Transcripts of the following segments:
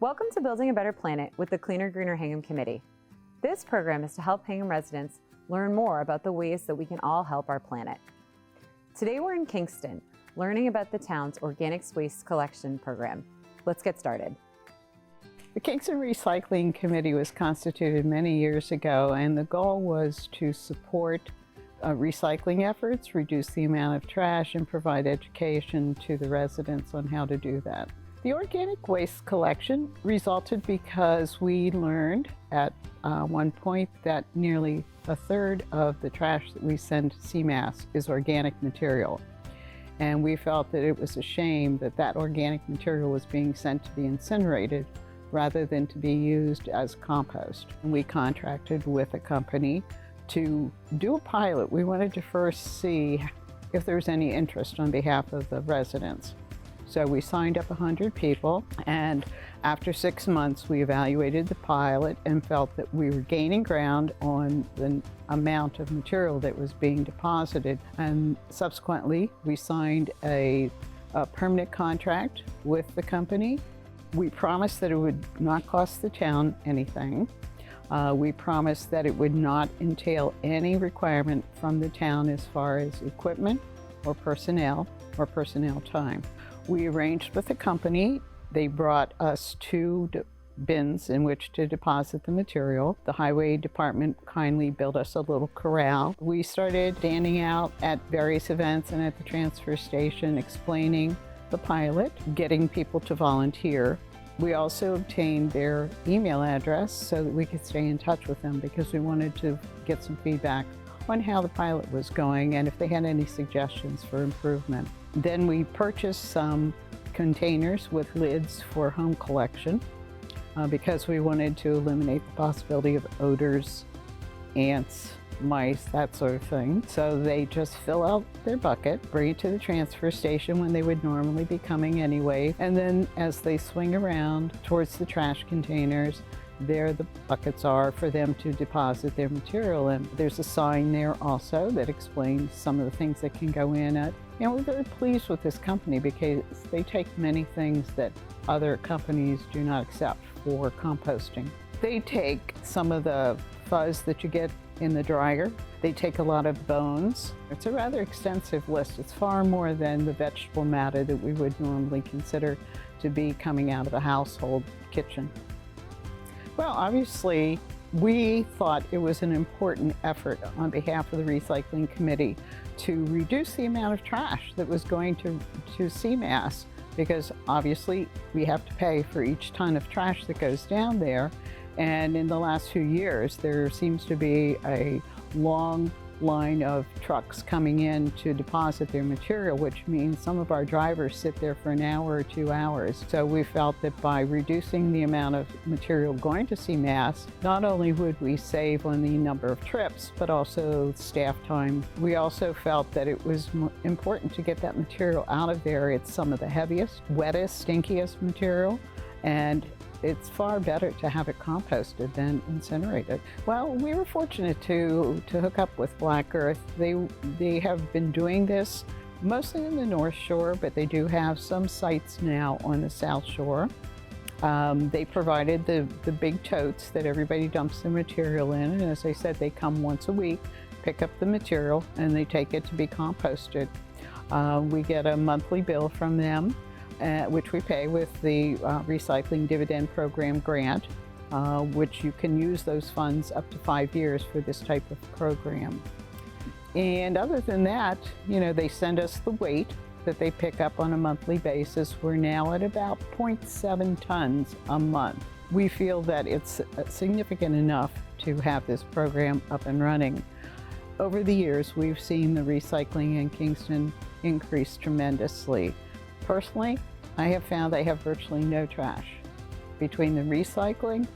Welcome to Building a Better Planet with the Cleaner Greener Hingham Committee. This program is to help Hingham residents learn more about the ways that we can all help our planet. Today we're in Kingston, learning about the town's organic waste collection program. Let's get started. The Kingston Recycling Committee was constituted many years ago, and the goal was to support recycling efforts, reduce the amount of trash, and provide education to the residents on how to do that. The organic waste collection resulted because we learned at one point that nearly a third of the trash that we send to CMAS is organic material. And we felt that it was a shame that that organic material was being sent to be incinerated rather than to be used as compost. And we contracted with a company to do a pilot. We wanted to first see if there was any interest on behalf of the residents. So we signed up 100 people, and after 6 months we evaluated the pilot and felt that we were gaining ground on the amount of material that was being deposited. And subsequently we signed a permanent contract with the company. We promised that it would not cost the town anything. We promised that it would not entail any requirement from the town as far as equipment or personnel time. We arranged with the company. They brought us 2 bins in which to deposit the material. The highway department kindly built us a little corral. We started standing out at various events and at the transfer station explaining the pilot, getting people to volunteer. We also obtained their email address so that we could stay in touch with them because we wanted to get some feedback on how the pilot was going and if they had any suggestions for improvement. Then we purchased some containers with lids for home collection because we wanted to eliminate the possibility of odors, ants, mice, that sort of thing. So they just fill out their bucket, bring it to the transfer station when they would normally be coming anyway, and then as they swing around towards the trash containers, there the buckets are for them to deposit their material in. There's a sign there also that explains some of the things that can go in it. And we're very pleased with this company because they take many things that other companies do not accept for composting. They take some of the fuzz that you get in the dryer. They take a lot of bones. It's a rather extensive list. It's far more than the vegetable matter that we would normally consider to be coming out of a household kitchen. Well, obviously, we thought it was an important effort on behalf of the Recycling Committee to reduce the amount of trash that was going to CMAS, because obviously we have to pay for each ton of trash that goes down there. And in the last few years, there seems to be a long line of trucks coming in to deposit their material, which means some of our drivers sit there for an hour or 2 hours. So we felt that by reducing the amount of material going to CMAS, not only would we save on the number of trips, but also staff time. We also felt that it was important to get that material out of there. It's some of the heaviest, wettest, stinkiest material, and it's far better to have it composted than incinerated. Well, we were fortunate to hook up with Black Earth. They have been doing this mostly in the North Shore, but they do have some sites now on the South Shore. They provided the big totes that everybody dumps their material in, and as I said, they come once a week, pick up the material, and they take it to be composted. We get a monthly bill from them, which we pay with the Recycling Dividend Program grant, which you can use those funds up to 5 years for this type of program. And other than that, they send us the weight that they pick up on a monthly basis. We're now at about 0.7 tons a month. We feel that it's significant enough to have this program up and running. Over the years, we've seen the recycling in Kingston increase tremendously. Personally, I have found I have virtually no trash. Between the recycling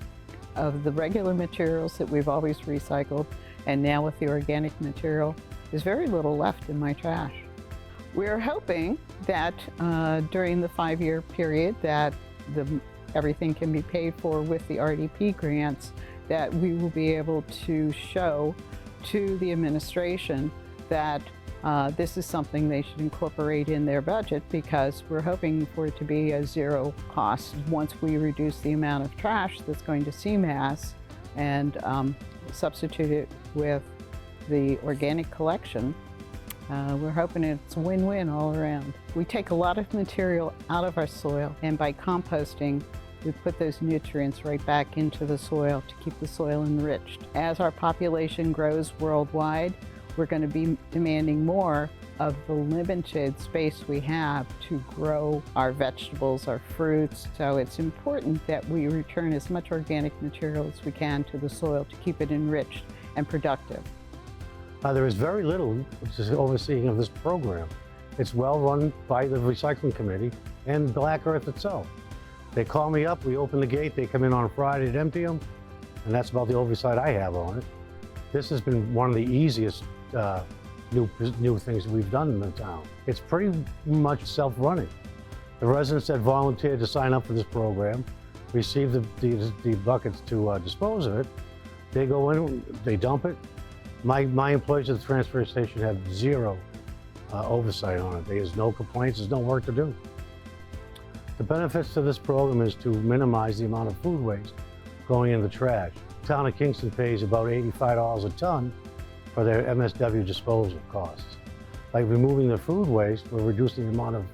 of the regular materials that we've always recycled and now with the organic material, there's very little left in my trash. We're hoping that during the 5-year period that everything can be paid for with the RDP grants, that we will be able to show to the administration that This is something they should incorporate in their budget because we're hoping for it to be a zero cost. Once we reduce the amount of trash that's going to CMAS and substitute it with the organic collection, we're hoping it's a win-win all around. We take a lot of material out of our soil, and by composting, we put those nutrients right back into the soil to keep the soil enriched. As our population grows worldwide, we're going to be demanding more of the limited space we have to grow our vegetables, our fruits. So it's important that we return as much organic material as we can to the soil to keep it enriched and productive. There is very little overseeing of this program. It's well run by the Recycling Committee and Black Earth itself. They call me up, we open the gate, they come in on a Friday to empty them, and that's about the oversight I have on it. This has been one of the easiest new things that we've done in the town. It's pretty much self-running. The residents that volunteered to sign up for this program receive the buckets to dispose of it. They go in, they dump it. My employees at the transfer station have zero oversight on it. There's no complaints, there's no work to do. The benefits to this program is to minimize the amount of food waste going in the trash. The town of Kingston pays about $85 a ton for their MSW disposal costs. By removing the food waste, we're reducing the amount of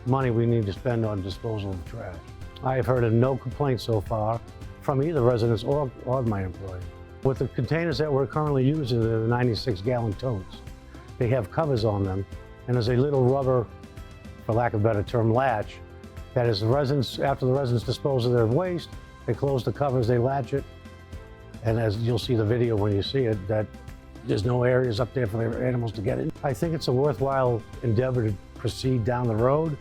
money we need to spend on disposal of trash. I have heard of no complaints so far from either residents or my employees. With the containers that we're currently using, they're the 96-gallon totes. They have covers on them, and there's a little rubber, for lack of a better term, latch, that is after the residents dispose of their waste, they close the covers, they latch it, and as you'll see the video when you see it, that there's no areas up there for the animals to get in. I think it's a worthwhile endeavor to proceed down the road,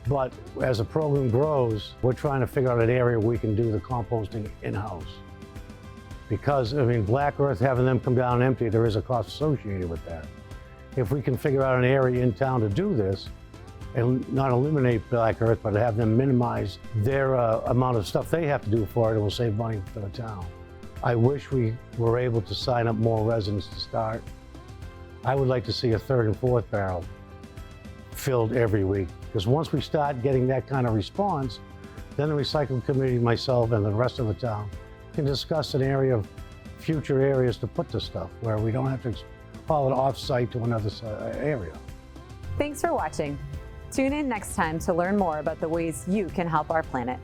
but as the program grows, we're trying to figure out an area where we can do the composting in-house. Because, I mean, Black Earth, having them come down and empty, there is a cost associated with that. If we can figure out an area in town to do this, and not eliminate Black Earth, but have them minimize their amount of stuff they have to do for it, it will save money for the town. I wish we were able to sign up more residents to start. I would like to see a third and fourth barrel filled every week, because once we start getting that kind of response, then the Recycling Committee, myself, and the rest of the town can discuss an area of future areas to put the stuff, where we don't have to haul it off-site to another area. Thanks for watching. Tune in next time to learn more about the ways you can help our planet.